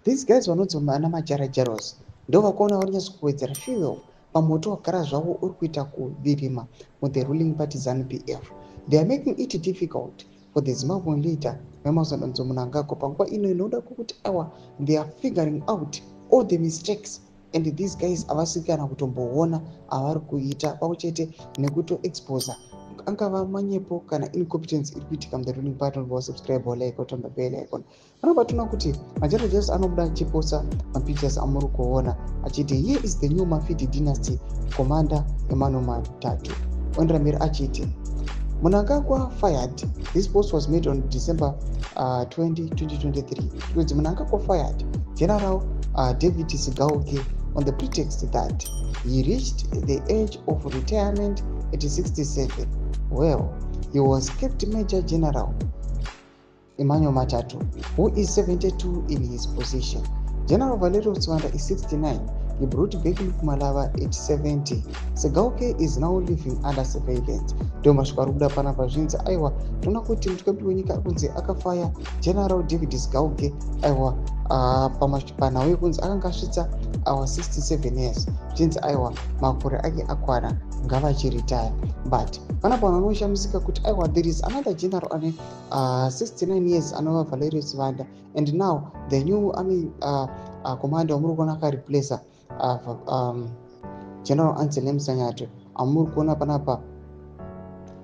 These guys vanonzi ana majarajaros ndo vakaona varinyatso kuwedzera fuel pamoto wagara zvavo uri kuita kuvirima the ruling party ZANU-PF. They are making it difficult for the Zimbabwean leader Emmerson Mnangagwa panguva ino inoda kuti awa they are figuring out all the mistakes and these guys havasi kana kutomboona avari kuita pamwechete nekutoexposa angava manyepo kana incompetence iri kuitika the ruling party. Subscribe like otamba bell icon. Panapa tinoona kuti majarajas anobuda achiposa mapictures amuri kuona achiti here is the new Mafidi dynasty commander Emmanuel Matatu. Ondramir achiti Mnangagwa fired. This post was made on December 20, 2023. Because Mnangagwa fired General David Sigauke on the pretext that he reached the age of retirement at 67. Well, he was kept Major General Emmanuel Matatu, who is 72 in his position. General Valerio Swanda is 69. He brought back Malava at 70. Sigauke is now living under surveillance. Domashwa rubuda panapa zvinzi aiwa tona kuti mutikapiri wenyika akunzi akafaya General David Sigauke aiwa panhau yekunzi akanga asvitsa 67 years. Zvinzi aiwa makore ake akwana ngava achiretire. But panapa vanhu vanoshamisika kuti aiwa there is another general ane 69 years anova Valerio Swanda, and now the new army commander wamuri kuona akareplace General Anselm Msanyato amuri kuona panapa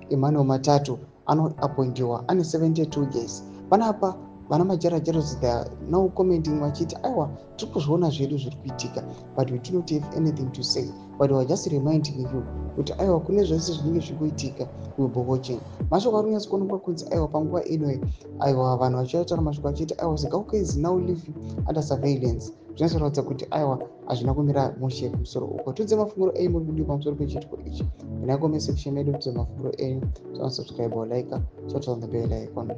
Emmanuel Matatu anoappointiwa ane 72 years. Panapa vana majarajaros they are now commenting vachiti aiwa tiri kuzviona zvedu zviri kuitika but we do not have anything to say, but we are just reminding you kuti aiwa kune zvese zvinenge zviri kuitika we will be watching. Mashoko ari kunyatso kuonekwa kunzi aiwa panguva ino aiwa vanhu vachitaura mashoko achiti aiwa Sigauke is now living under surveillance. Zvinoratidza kuti aiwa hazvina kumira mushe kumusoro uko. Tudze mafunguro enyu muri kudii pamusoro pechitiko ichi. Ndinako mesection medu tudze mafunguro enyu. So subscribe or like, so turn the bell icon.